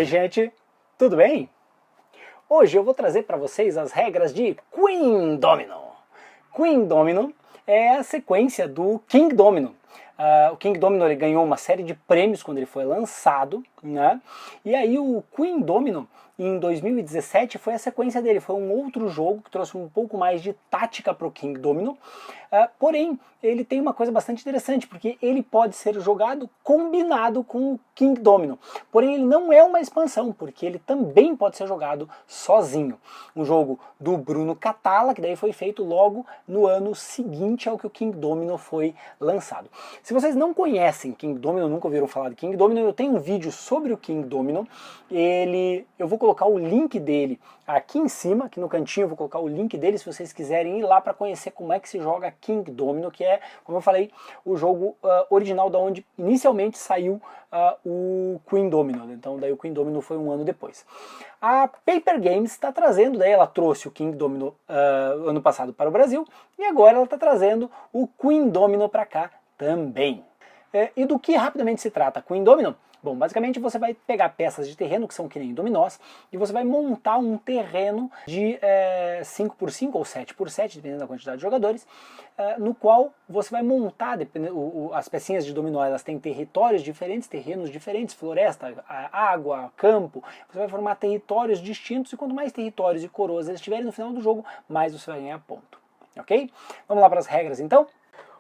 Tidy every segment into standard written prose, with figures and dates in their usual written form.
Oi gente, tudo bem? Hoje eu vou trazer para vocês as regras de Queen Domino. Queen Domino é a sequência do King Domino. O King Domino ele ganhou uma série de prêmios quando ele foi lançado, né? E aí o Queen Domino em 2017 foi a sequência dele, foi um outro jogo que trouxe um pouco mais de tática para o King Domino, porém ele tem uma coisa bastante interessante, porque ele pode ser jogado combinado com o King Domino, porém ele não é uma expansão, porque ele também pode ser jogado sozinho. Um jogo do Bruno Cathala, que daí foi feito logo no ano seguinte ao que o King Domino foi lançado. Se vocês não conhecem King Domino, nunca ouviram falar de King Domino, eu tenho um vídeo sobre o King Domino, eu vou colocar o link dele aqui em cima, aqui no cantinho eu vou colocar o link dele se vocês quiserem ir lá para conhecer como é que se joga King Domino, que é, como eu falei, o jogo original da onde inicialmente saiu o Queen Domino, então daí o Queen Domino foi um ano depois. A Paper Games está trazendo, daí ela trouxe o King Domino ano passado para o Brasil, e agora ela está trazendo o Queen Domino para cá também. E do que rapidamente se trata Queen Domino? Bom, basicamente você vai pegar peças de terreno, que são que nem dominós, e você vai montar um terreno de 5x5 ou 7x7, dependendo da quantidade de jogadores, no qual você vai montar, as pecinhas de dominó, elas têm territórios diferentes, terrenos diferentes, floresta, água, campo, você vai formar territórios distintos, e quanto mais territórios e coroas eles tiverem no final do jogo, mais você vai ganhar ponto, ok? Vamos lá para as regras então?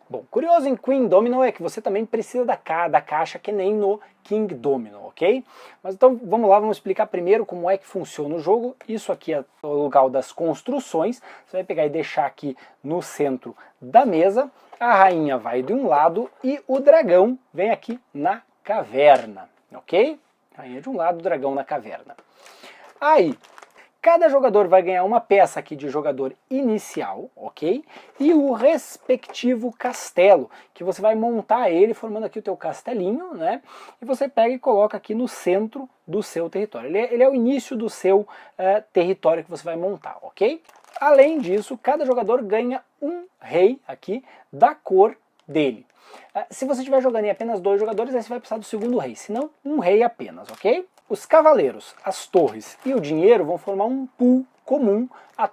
Bom, curioso em Queen Domino é que você também precisa da caixa que nem no King Domino, ok? Mas então vamos lá, vamos explicar primeiro como é que funciona o jogo. Isso aqui é o lugar das construções. Você vai pegar e deixar aqui no centro da mesa. A rainha vai de um lado e o dragão vem aqui na caverna, ok? Rainha de um lado, o dragão na caverna. Aí, cada jogador vai ganhar uma peça aqui de jogador inicial, ok? E o respectivo castelo, que você vai montar ele formando aqui o teu castelinho, né? E você pega e coloca aqui no centro do seu território. Ele é o início do seu território que você vai montar, ok? Além disso, cada jogador ganha um rei aqui da cor dele. Se você estiver jogando em apenas 2 jogadores, aí você vai precisar do segundo rei, senão um rei apenas, ok? Os cavaleiros, as torres e o dinheiro vão formar um pool comum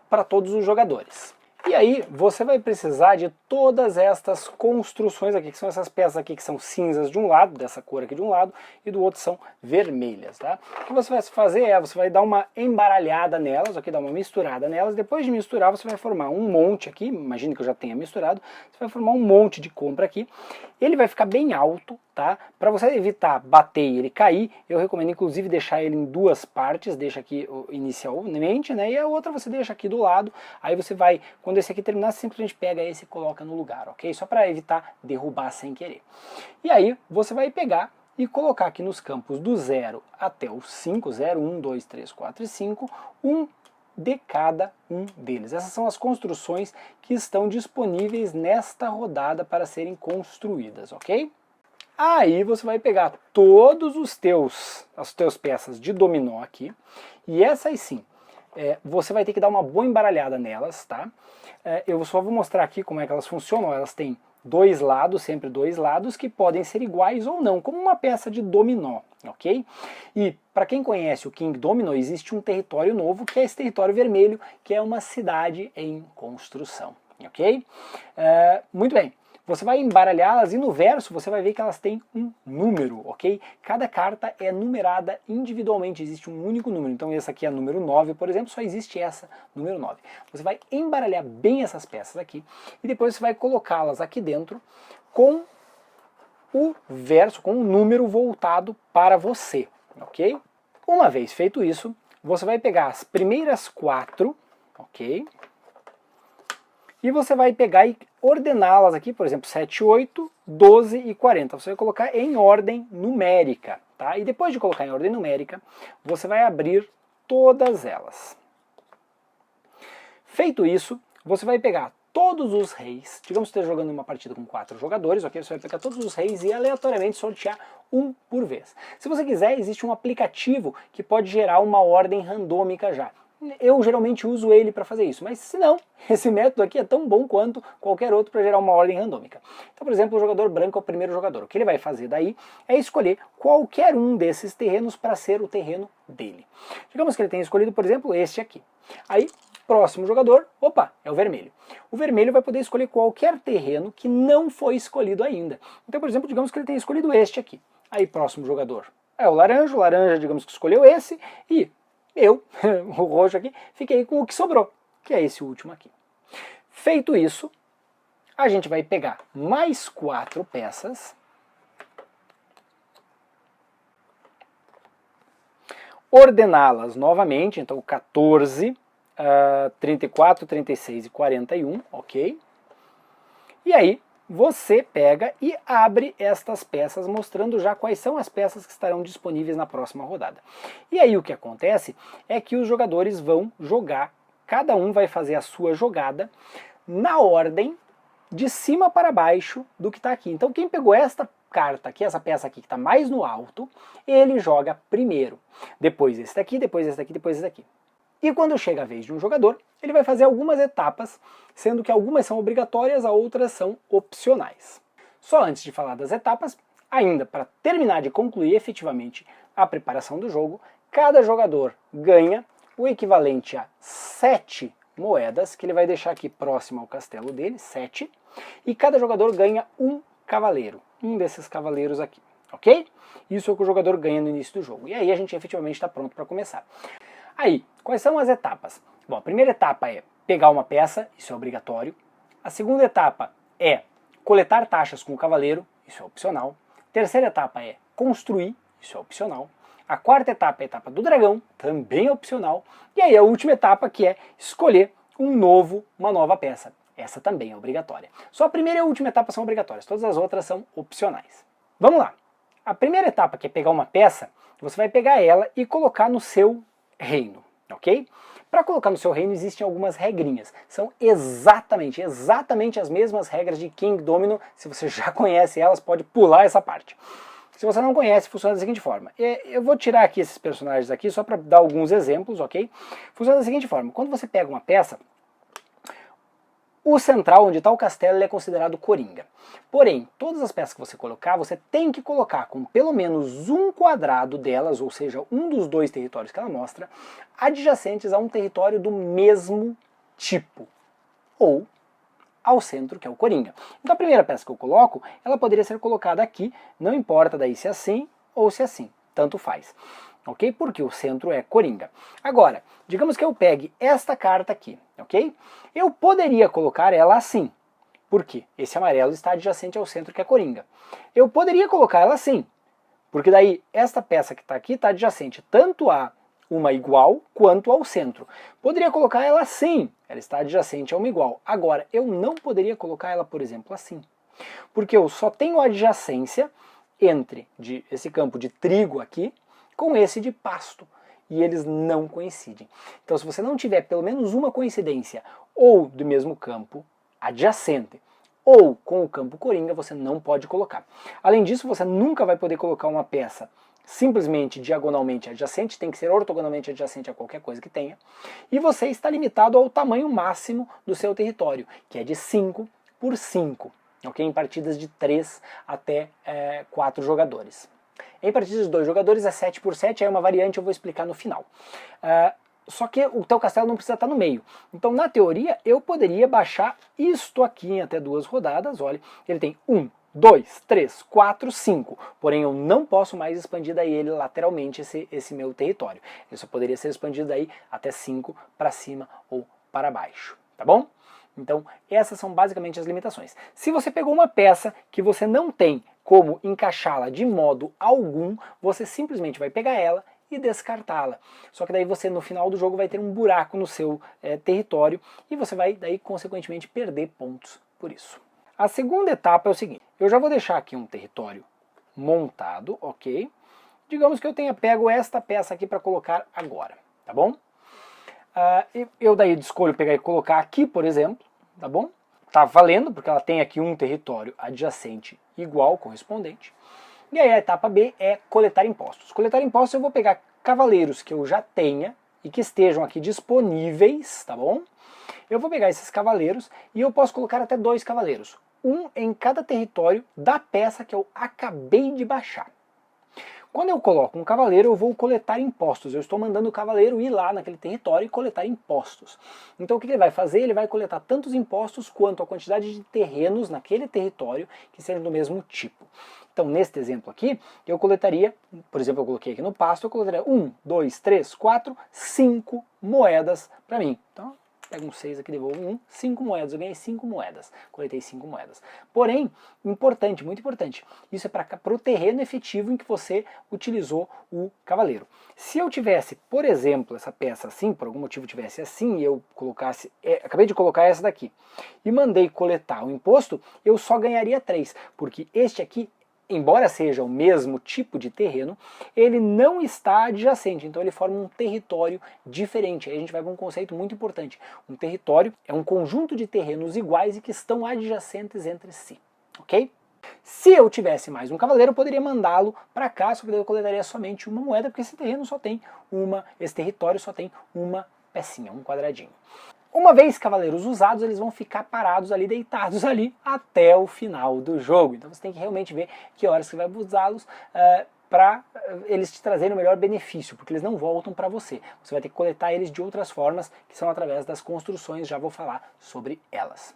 para todos os jogadores. E aí você vai precisar de todas estas construções aqui, que são essas peças aqui que são cinzas de um lado, dessa cor aqui de um lado, e do outro são vermelhas, tá? O que você vai fazer é, você vai dar uma embaralhada nelas, aqui dar uma misturada nelas, depois de misturar você vai formar um monte aqui, imagine que eu já tenha misturado, você vai formar um monte de compra aqui, ele vai ficar bem alto, tá? Para você evitar bater e ele cair, eu recomendo inclusive deixar ele em 2 partes, deixa aqui inicialmente, né? E a outra você deixa aqui do lado, aí você vai, quando esse aqui terminar, você simplesmente pega esse e coloca no lugar, ok? Só para evitar derrubar sem querer. E aí você vai pegar e colocar aqui nos campos do 0 até o 5, 0, 1, 2, 3, 4 e 5, um de cada um deles. Essas são as construções que estão disponíveis nesta rodada para serem construídas, ok? Aí você vai pegar todos as teus peças de dominó aqui, e essas sim, você vai ter que dar uma boa embaralhada nelas, tá? Eu só vou mostrar aqui como é que elas funcionam. Elas têm 2 lados, sempre 2 lados, que podem ser iguais ou não, como uma peça de dominó, ok? E para quem conhece o King Domino, existe um território novo, que é esse território vermelho, que é uma cidade em construção, ok? Muito bem. Você vai embaralhá-las e no verso você vai ver que elas têm um número, ok? Cada carta é numerada individualmente, existe um único número. Então essa aqui é a número 9, por exemplo, só existe essa, número 9. Você vai embaralhar bem essas peças aqui e depois você vai colocá-las aqui dentro com o verso, com o número voltado para você, ok? Uma vez feito isso, você vai pegar as primeiras 4, ok? E você vai pegar e ordená-las aqui, por exemplo, 7, 8, 12 e 40. Você vai colocar em ordem numérica, tá? E depois de colocar em ordem numérica, você vai abrir todas elas. Feito isso, você vai pegar todos os reis, digamos que você esteja jogando uma partida com 4 jogadores, ok? Você vai pegar todos os reis e aleatoriamente sortear um por vez. Se você quiser, existe um aplicativo que pode gerar uma ordem randômica já. eu geralmente uso ele para fazer isso, mas se não, esse método aqui é tão bom quanto qualquer outro para gerar uma ordem randômica. Então, por exemplo, o jogador branco é o primeiro jogador. O que ele vai fazer daí é escolher qualquer um desses terrenos para ser o terreno dele. Digamos que ele tenha escolhido, por exemplo, este aqui. Aí, próximo jogador, opa, é o vermelho. O vermelho vai poder escolher qualquer terreno que não foi escolhido ainda. Então, por exemplo, digamos que ele tenha escolhido este aqui. Aí, próximo jogador é o laranja, digamos que escolheu esse, e eu, o roxo aqui, fiquei com o que sobrou, que é esse último aqui. Feito isso, a gente vai pegar mais 4 peças, ordená-las novamente, então 14, 34, 36 e 41, ok? E aí, você pega e abre estas peças, mostrando já quais são as peças que estarão disponíveis na próxima rodada. E aí o que acontece é que os jogadores vão jogar, cada um vai fazer a sua jogada na ordem de cima para baixo do que está aqui. Então quem pegou esta carta aqui, essa peça aqui que está mais no alto, ele joga primeiro. Depois esse daqui, depois esse daqui, depois esse daqui. E quando chega a vez de um jogador, ele vai fazer algumas etapas, sendo que algumas são obrigatórias, as outras são opcionais. Só antes de falar das etapas, ainda para terminar de concluir efetivamente a preparação do jogo, cada jogador ganha o equivalente a 7 moedas, que ele vai deixar aqui próximo ao castelo dele, 7, e cada jogador ganha um cavaleiro, um desses cavaleiros aqui, ok? Isso é o que o jogador ganha no início do jogo. E aí a gente efetivamente está pronto para começar. Aí, quais são as etapas? Bom, a primeira etapa é pegar uma peça, isso é obrigatório. A segunda etapa é coletar taxas com o cavaleiro, isso é opcional. A terceira etapa é construir, isso é opcional. A quarta etapa é a etapa do dragão, também é opcional. E aí a última etapa, que é escolher uma nova peça. Essa também é obrigatória. Só a primeira e a última etapa são obrigatórias, todas as outras são opcionais. Vamos lá. A primeira etapa, que é pegar uma peça, você vai pegar ela e colocar no seu reino, ok? Para colocar no seu reino existem algumas regrinhas. São exatamente as mesmas regras de King Domino. Se você já conhece elas, pode pular essa parte. Se você não conhece, funciona da seguinte forma. Eu vou tirar aqui esses personagens aqui só para dar alguns exemplos, ok? Funciona da seguinte forma. Quando você pega uma peça, o central, onde está o castelo, ele é considerado coringa. Porém, todas as peças que você colocar, você tem que colocar com pelo menos um quadrado delas, ou seja, um dos 2 territórios que ela mostra, adjacentes a um território do mesmo tipo, ou ao centro, que é o coringa. Então a primeira peça que eu coloco, ela poderia ser colocada aqui, não importa daí se é assim ou se é assim, tanto faz. Ok? Porque o centro é coringa. Agora, digamos que eu pegue esta carta aqui, ok? Eu poderia colocar ela assim, porque esse amarelo está adjacente ao centro, que é coringa. Eu poderia colocar ela assim, porque daí esta peça que está aqui está adjacente tanto a uma igual quanto ao centro. Poderia colocar ela assim, ela está adjacente a uma igual. Agora, eu não poderia colocar ela, por exemplo, assim, porque eu só tenho adjacência entre esse campo de trigo aqui com esse de pasto, e eles não coincidem. Então, se você não tiver pelo menos uma coincidência, ou do mesmo campo adjacente, ou com o campo coringa, você não pode colocar. Além disso, você nunca vai poder colocar uma peça simplesmente diagonalmente adjacente, tem que ser ortogonalmente adjacente a qualquer coisa que tenha, e você está limitado ao tamanho máximo do seu território, que é de 5 por 5, ok? Em partidas de 3 até 4 jogadores. Em partidas de 2 jogadores é 7 por 7, é uma variante, eu vou explicar no final. Só que o teu castelo não precisa estar no meio. Então, na teoria, eu poderia baixar isto aqui em até 2 rodadas. Olha, ele tem 1, 2, 3, 4, 5. Porém, eu não posso mais expandir daí ele lateralmente, esse meu território. Ele só poderia ser expandido daí até 5 para cima ou para baixo. Tá bom? Então, essas são basicamente as limitações. Se você pegou uma peça que você não tem como encaixá-la de modo algum, você simplesmente vai pegar ela e descartá-la. Só que daí você, no final do jogo, vai ter um buraco no seu território e você vai, daí, consequentemente, perder pontos por isso. A segunda etapa é o seguinte, eu já vou deixar aqui um território montado, ok? Digamos que eu tenha pego esta peça aqui para colocar agora, tá bom? Eu daí escolho pegar e colocar aqui, por exemplo, tá bom? Tá valendo, porque ela tem aqui um território adjacente igual, correspondente. E aí a etapa B é coletar impostos. Coletar impostos eu vou pegar cavaleiros que eu já tenha, e que estejam aqui disponíveis, tá bom? Eu vou pegar esses cavaleiros e eu posso colocar até 2 cavaleiros, um em cada território da peça que eu acabei de baixar. Quando eu coloco um cavaleiro, eu vou coletar impostos. Eu estou mandando o cavaleiro ir lá naquele território e coletar impostos. Então o que ele vai fazer? Ele vai coletar tantos impostos quanto a quantidade de terrenos naquele território que sejam do mesmo tipo. Então neste exemplo aqui, eu coletaria, por exemplo, eu coloquei aqui no pasto, eu coletaria 1, 2, 3, 4, 5 moedas para mim. Então, pego um 6 aqui, devolvo 5 moedas, eu ganhei 5 moedas, coletei 5 moedas. Porém, importante, muito importante, isso é para o terreno efetivo em que você utilizou o cavaleiro. Se eu tivesse, por exemplo, essa peça assim, por algum motivo tivesse assim, e eu colocasse, acabei de colocar essa daqui, e mandei coletar o imposto, eu só ganharia 3, porque este aqui, embora seja o mesmo tipo de terreno, ele não está adjacente, então ele forma um território diferente. Aí a gente vai para um conceito muito importante. Um território é um conjunto de terrenos iguais e que estão adjacentes entre si, ok? Se eu tivesse mais um cavaleiro, eu poderia mandá-lo para cá, só que eu coletaria somente uma moeda, porque esse território só tem uma pecinha, um quadradinho. Uma vez cavaleiros usados, eles vão ficar parados ali, deitados ali, até o final do jogo. Então você tem que realmente ver que horas você vai usá-los para eles te trazerem o melhor benefício, porque eles não voltam para você. Você vai ter que coletar eles de outras formas, que são através das construções, já vou falar sobre elas.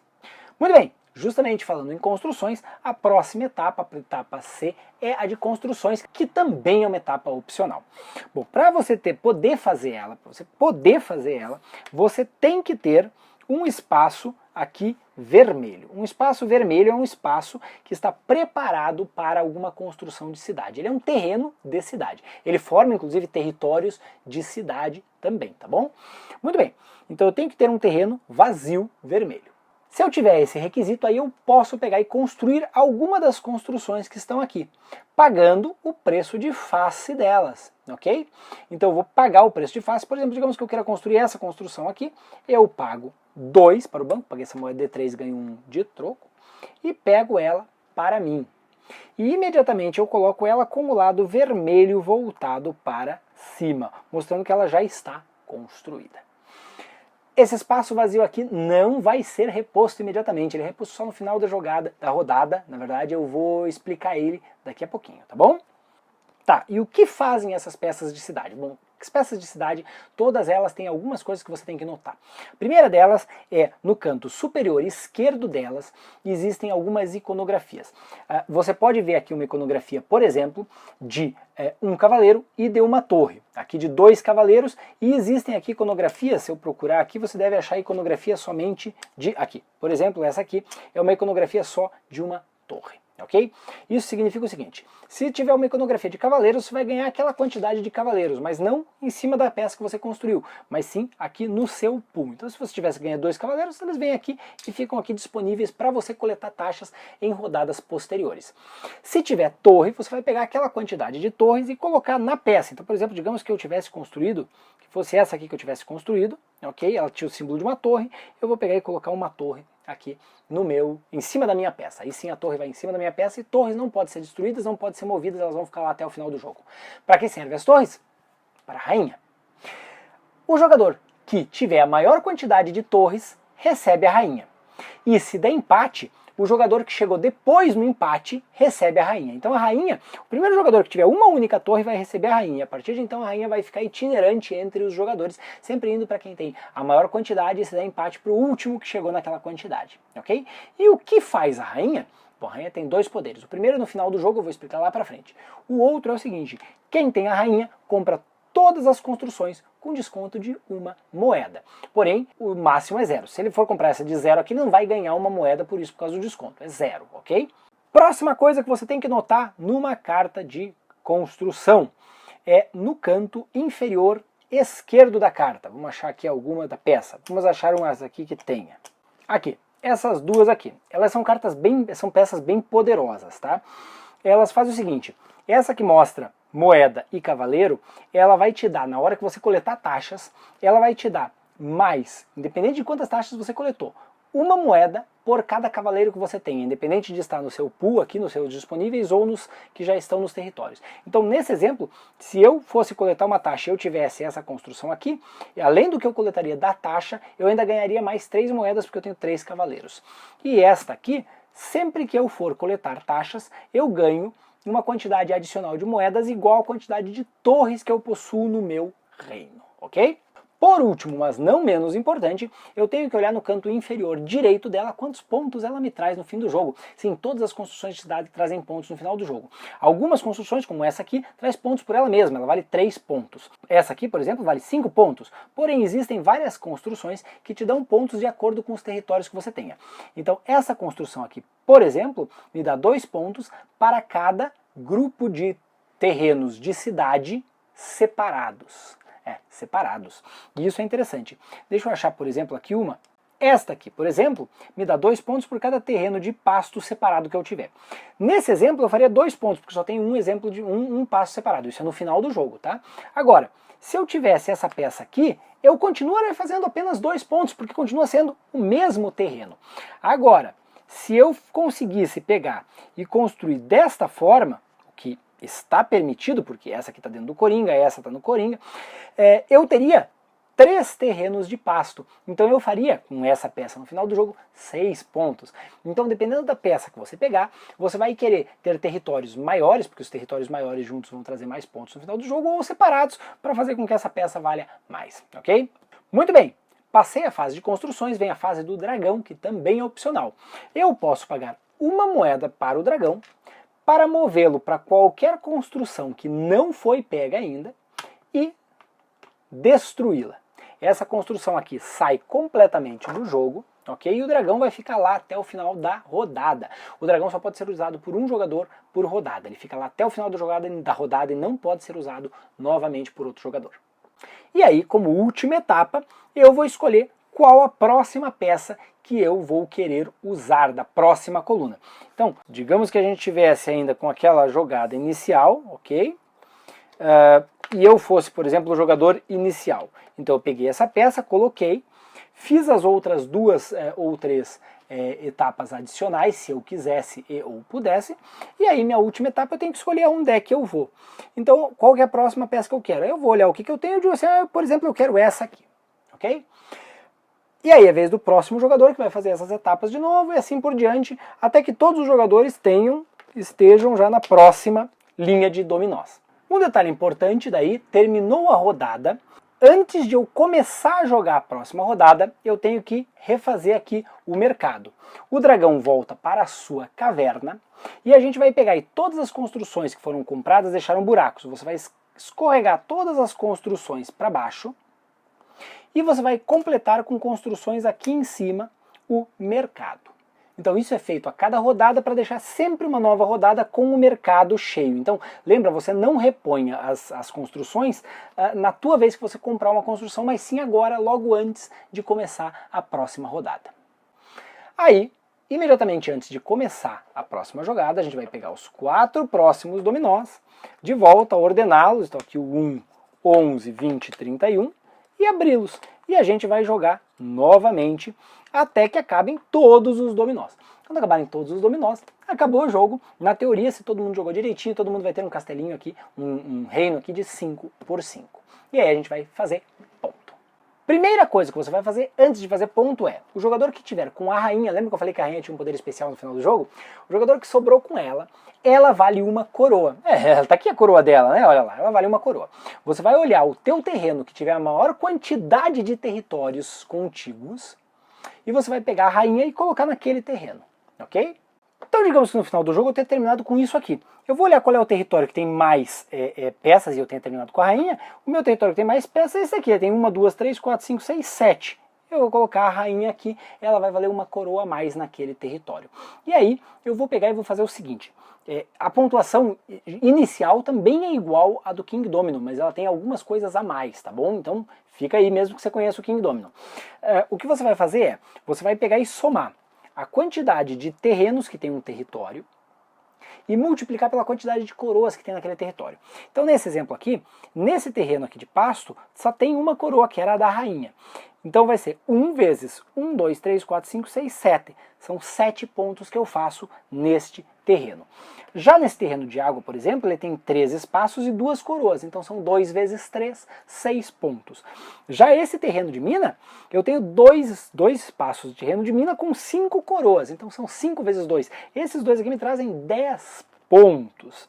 Muito bem, justamente falando em construções, a próxima etapa, a etapa C, é a de construções, que também é uma etapa opcional. Bom, para você poder fazer ela, você tem que ter um espaço aqui vermelho. Um espaço vermelho é um espaço que está preparado para alguma construção de cidade. Ele é um terreno de cidade. Ele forma, inclusive, territórios de cidade também, tá bom? Muito bem, então eu tenho que ter um terreno vazio vermelho. Se eu tiver esse requisito, aí eu posso pegar e construir alguma das construções que estão aqui, pagando o preço de face delas, ok? Então eu vou pagar o preço de face, por exemplo, digamos que eu queira construir essa construção aqui, eu pago 2 para o banco, paguei essa moeda D3 e ganho 1 de troco, e pego ela para mim. E imediatamente eu coloco ela com o lado vermelho voltado para cima, mostrando que ela já está construída. Esse espaço vazio aqui não vai ser reposto imediatamente, ele é reposto só no final da rodada, na verdade eu vou explicar ele daqui a pouquinho, tá bom? Tá, e o que fazem essas peças de cidade? Bom, as peças de cidade, todas elas têm algumas coisas que você tem que notar. A primeira delas é, no canto superior esquerdo delas, existem algumas iconografias. Você pode ver aqui uma iconografia, por exemplo, de um cavaleiro e de uma torre. Aqui de 2 cavaleiros, e existem aqui iconografias, se eu procurar aqui, você deve achar iconografia somente de aqui. Por exemplo, essa aqui é uma iconografia só de uma torre. Ok? Isso significa o seguinte, se tiver uma iconografia de cavaleiros, você vai ganhar aquela quantidade de cavaleiros, mas não em cima da peça que você construiu, mas sim aqui no seu pool. Então se você tivesse ganhado 2 cavaleiros, eles vêm aqui e ficam aqui disponíveis para você coletar taxas em rodadas posteriores. Se tiver torre, você vai pegar aquela quantidade de torres e colocar na peça. Então, por exemplo, digamos que eu tivesse construído, que fosse essa aqui que eu tivesse construído, ok? Ela tinha o símbolo de uma torre, eu vou pegar e colocar uma torre aqui em cima da minha peça. Aí sim a torre vai em cima da minha peça e torres não podem ser destruídas, não podem ser movidas, elas vão ficar lá até o final do jogo. Para que servem as torres? Para a rainha. O jogador que tiver a maior quantidade de torres recebe a rainha. E se der empate, o jogador que chegou depois no empate recebe a rainha. Então a rainha, o primeiro jogador que tiver uma única torre vai receber a rainha. A partir de então a rainha vai ficar itinerante entre os jogadores, sempre indo para quem tem a maior quantidade e se der empate para o último que chegou naquela quantidade, ok? E o que faz a rainha? Bom, a rainha tem 2 poderes. O primeiro no final do jogo, eu vou explicar lá para frente. O outro é o seguinte, quem tem a rainha compra todas as construções com desconto de uma moeda. Porém, o máximo é 0. Se ele for comprar essa de 0 aqui, não vai ganhar uma moeda por isso, por causa do desconto. É 0, ok? Próxima coisa que você tem que notar numa carta de construção é no canto inferior esquerdo da carta. Vamos achar aqui alguma da peça. Vamos achar umas aqui que tenha. Aqui, essas duas aqui. Elas são peças bem poderosas, tá? Elas fazem o seguinte, essa que mostra moeda e cavaleiro, ela vai te dar, na hora que você coletar taxas, ela vai te dar mais, independente de quantas taxas você coletou, uma moeda por cada cavaleiro que você tem, independente de estar no seu pool aqui, nos seus disponíveis ou nos que já estão nos territórios. Então, nesse exemplo, se eu fosse coletar uma taxa e eu tivesse essa construção aqui, além do que eu coletaria da taxa, eu ainda ganharia mais 3 moedas porque eu tenho 3 cavaleiros. E esta aqui, sempre que eu for coletar taxas, eu ganho uma quantidade adicional de moedas igual à quantidade de torres que eu possuo no meu reino, ok? Por último, mas não menos importante, eu tenho que olhar no canto inferior direito dela quantos pontos ela me traz no fim do jogo. Sim, todas as construções de cidade trazem pontos no final do jogo. Algumas construções, como essa aqui, traz pontos por ela mesma, ela vale 3 pontos. Essa aqui, por exemplo, vale 5 pontos. Porém, existem várias construções que te dão pontos de acordo com os territórios que você tenha. Então, essa construção aqui, por exemplo, me dá 2 pontos para cada grupo de terrenos de cidade separados. Separados. E isso é interessante. Deixa eu achar, por exemplo, aqui uma. Esta aqui, por exemplo, me dá 2 pontos por cada terreno de pasto separado que eu tiver. Nesse exemplo eu faria 2 pontos, porque só tem um exemplo de um pasto separado. Isso é no final do jogo, tá? Agora, se eu tivesse essa peça aqui, eu continuaria fazendo apenas 2 pontos, porque continua sendo o mesmo terreno. Agora, se eu conseguisse pegar e construir desta forma, o que está permitido, porque essa aqui está dentro do Coringa, essa está no Coringa, eu teria 3 terrenos de pasto. Então eu faria, com essa peça no final do jogo, 6 pontos. Então, dependendo da peça que você pegar, você vai querer ter territórios maiores, porque os territórios maiores juntos vão trazer mais pontos no final do jogo, ou separados, para fazer com que essa peça valha mais, ok? Muito bem. Passei a fase de construções, vem a fase do dragão, que também é opcional. Eu posso pagar uma moeda para o dragão, para movê-lo para qualquer construção que não foi pega ainda e destruí-la. Essa construção aqui sai completamente do jogo, ok? E o dragão vai ficar lá até o final da rodada. O dragão só pode ser usado por um jogador por rodada. Ele fica lá até o final da rodada e não pode ser usado novamente por outro jogador. E aí, como última etapa, eu vou escolher qual a próxima peça que eu vou querer usar da próxima coluna. Então, digamos que a gente tivesse ainda com aquela jogada inicial, ok? E eu fosse, por exemplo, o jogador inicial. Então eu peguei essa peça, coloquei, fiz as outras 2 ou 3 etapas adicionais, se eu quisesse e ou pudesse, e aí minha última etapa eu tenho que escolher onde é que eu vou. Então, qual que é a próxima peça que eu quero? Eu vou olhar o que eu tenho e digo assim, por exemplo, eu quero essa aqui, ok? E aí é vez do próximo jogador que vai fazer essas etapas de novo e assim por diante, até que todos os jogadores estejam já na próxima linha de dominós. Um detalhe importante daí, terminou a rodada, antes de eu começar a jogar a próxima rodada, eu tenho que refazer aqui o mercado. O dragão volta para a sua caverna e a gente vai pegar aí todas as construções que foram compradas deixaram buracos. Você vai escorregar todas as construções para baixo e você vai completar com construções aqui em cima o mercado. Então isso é feito a cada rodada para deixar sempre uma nova rodada com o mercado cheio. Então lembra, você não reponha as construções na tua vez que você comprar uma construção, mas sim agora, logo antes de começar a próxima rodada. Aí, imediatamente antes de começar a próxima jogada, a gente vai pegar os 4 próximos dominós, de volta, ordená-los, então aqui o 1, 11, 20, 31, e abri-los. E a gente vai jogar novamente até que acabem todos os dominós. Quando acabarem todos os dominós, acabou o jogo. Na teoria, se todo mundo jogou direitinho, todo mundo vai ter um castelinho aqui, um reino aqui de 5 por 5. E aí a gente vai fazer ponto. Primeira coisa que você vai fazer antes de fazer ponto é, o jogador que tiver com a rainha, lembra que eu falei que a rainha tinha um poder especial no final do jogo? O jogador que sobrou com ela vale uma coroa. Tá aqui a coroa dela, né? Olha lá, ela vale uma coroa. Você vai olhar o teu terreno que tiver a maior quantidade de territórios contíguos e você vai pegar a rainha e colocar naquele terreno, ok? Então digamos que no final do jogo eu tenha terminado com isso aqui. Eu vou olhar qual é o território que tem mais peças e eu tenho terminado com a rainha. O meu território que tem mais peças é esse aqui. Tem 1, 2, 3, 4, 5, 6, 7. Eu vou colocar a rainha aqui, ela vai valer uma coroa a mais naquele território. E aí eu vou pegar e vou fazer o seguinte. A pontuação inicial também é igual à do King Domino, mas ela tem algumas coisas a mais, tá bom? Então fica aí mesmo que você conheça o King Domino. O que você vai fazer é, você vai pegar e somar a quantidade de terrenos que tem um território e multiplicar pela quantidade de coroas que tem naquele território. Então nesse exemplo aqui, nesse terreno aqui de pasto, só tem uma coroa, que era a da rainha. Então vai ser 1 vezes 1, 2, 3, 4, 5, 6, 7. São 7 pontos que eu faço neste terreno. Já nesse terreno de água, por exemplo, ele tem 3 espaços e 2 coroas, então são 2 vezes 3, 6 pontos. Já esse terreno de mina, eu tenho 2 espaços de terreno de mina com 5 coroas, então são 5 vezes 2. Esses dois aqui me trazem 10 pontos.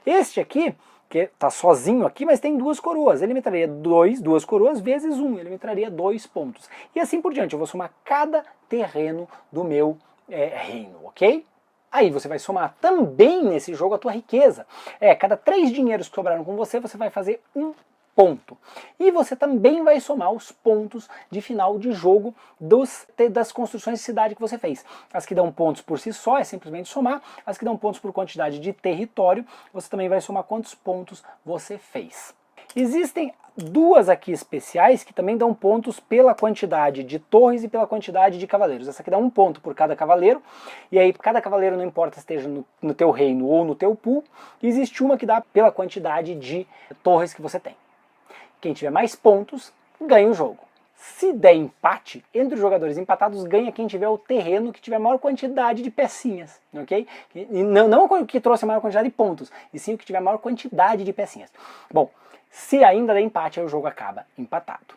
Este aqui, que está sozinho aqui, mas tem 2 coroas, ele me traria 2 coroas vezes 1, ele me traria 2 pontos. E assim por diante, eu vou somar cada terreno do meu reino, ok? Aí você vai somar também nesse jogo a tua riqueza. Cada 3 dinheiros que sobraram com você, você vai fazer 1 ponto. E você também vai somar os pontos de final de jogo das construções de cidade que você fez. As que dão pontos por si só é simplesmente somar, as que dão pontos por quantidade de território, você também vai somar quantos pontos você fez. Existem 2 aqui especiais que também dão pontos pela quantidade de torres e pela quantidade de cavaleiros. Essa aqui dá 1 ponto por cada cavaleiro, e aí cada cavaleiro não importa se esteja no teu reino ou no teu pool. E existe uma que dá pela quantidade de torres que você tem. Quem tiver mais pontos, ganha o jogo. Se der empate, entre os jogadores empatados, ganha quem tiver o terreno que tiver a maior quantidade de pecinhas, ok? E não o que trouxe a maior quantidade de pontos, e sim o que tiver a maior quantidade de pecinhas. Bom, se ainda der empate, aí o jogo acaba empatado.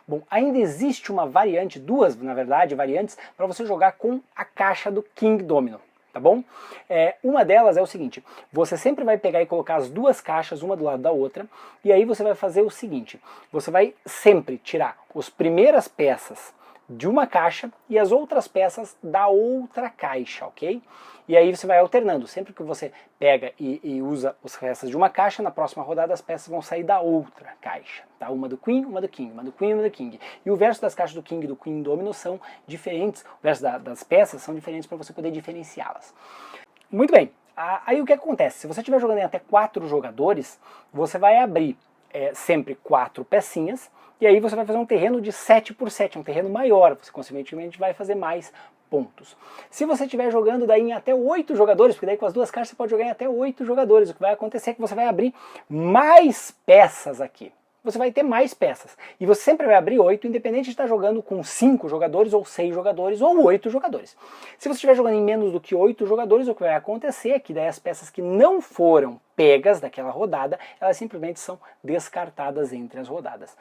Bom, ainda existe uma variante, 2, na verdade, variantes, para você jogar com a caixa do King Domino, tá bom? Uma delas é o seguinte, você sempre vai pegar e colocar as 2 caixas, uma do lado da outra, e aí você vai fazer o seguinte, você vai sempre tirar as primeiras peças de uma caixa e as outras peças da outra caixa, ok? E aí você vai alternando, sempre que você pega e usa as peças de uma caixa, na próxima rodada as peças vão sair da outra caixa, tá? Uma do Queen, uma do King, uma do Queen, uma do King. E o verso das caixas do King e do Queen Domino são diferentes, o verso das peças são diferentes para você poder diferenciá-las. Muito bem, aí o que acontece? Se você estiver jogando em até 4 jogadores, você vai abrir sempre 4 pecinhas, e aí você vai fazer um terreno de 7 por 7, um terreno maior, você consequentemente vai fazer mais pontos. Se você estiver jogando daí em até 8 jogadores, porque daí com as 2 caixas você pode jogar em até 8 jogadores, o que vai acontecer é que você vai abrir mais peças aqui. Você vai ter mais peças. E você sempre vai abrir 8, independente de estar jogando com 5 jogadores, ou 6 jogadores, ou 8 jogadores. Se você estiver jogando em menos do que 8 jogadores, o que vai acontecer é que daí as peças que não foram pegas daquela rodada, elas simplesmente são descartadas entre as rodadas.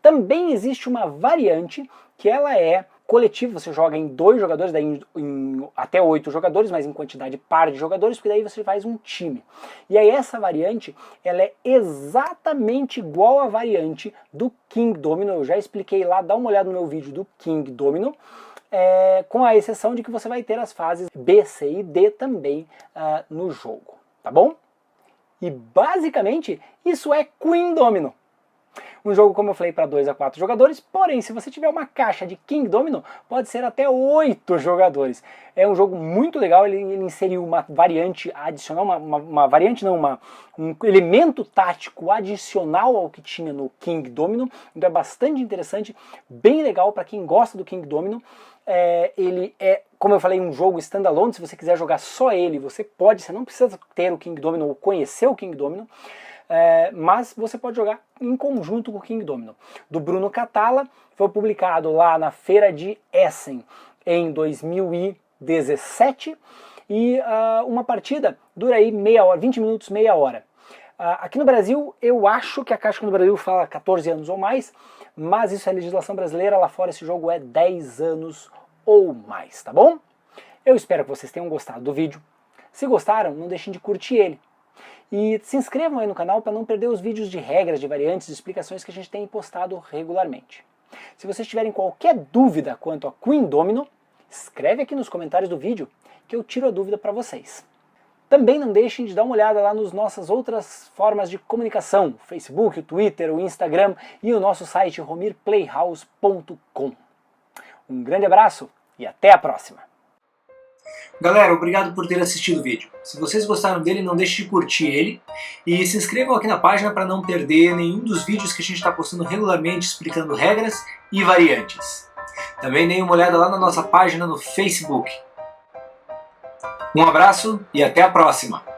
Também existe uma variante que ela é coletiva, você joga em 2 jogadores, daí em até 8 jogadores, mas em quantidade par de jogadores, porque daí você faz um time. E aí essa variante, ela é exatamente igual à variante do King Domino, eu já expliquei lá, dá uma olhada no meu vídeo do King Domino, com a exceção de que você vai ter as fases B, C e D também no jogo, tá bom? E basicamente isso é Queen Domino. Um jogo, como eu falei, para 2 a 4 jogadores, porém, se você tiver uma caixa de King Domino, pode ser até 8 jogadores. É um jogo muito legal, ele inseriu uma variante adicional, um elemento tático adicional ao que tinha no King Domino, então é bastante interessante, bem legal para quem gosta do King Domino. Ele é, como eu falei, um jogo standalone, se você quiser jogar só ele, você não precisa ter o King Domino ou conhecer o King Domino, mas você pode jogar em conjunto com o King Domino. Do Bruno Catala, foi publicado lá na Feira de Essen em 2017, e uma partida dura aí meia hora, 20 minutos, meia hora. Aqui no Brasil, eu acho que a Caixa no Brasil fala 14 anos ou mais, mas isso é legislação brasileira, lá fora esse jogo é 10 anos ou mais, tá bom? Eu espero que vocês tenham gostado do vídeo. Se gostaram, não deixem de curtir ele. E se inscrevam aí no canal para não perder os vídeos de regras, de variantes, de explicações que a gente tem postado regularmente. Se vocês tiverem qualquer dúvida quanto a Queen Domino, escreve aqui nos comentários do vídeo que eu tiro a dúvida para vocês. Também não deixem de dar uma olhada lá nas nossas outras formas de comunicação, o Facebook, o Twitter, o Instagram e o nosso site romirplayhouse.com. Um grande abraço e até a próxima! Galera, obrigado por ter assistido o vídeo. Se vocês gostaram dele, não deixe de curtir ele e se inscrevam aqui na página para não perder nenhum dos vídeos que a gente está postando regularmente explicando regras e variantes. Também deem uma olhada lá na nossa página no Facebook. Um abraço e até a próxima!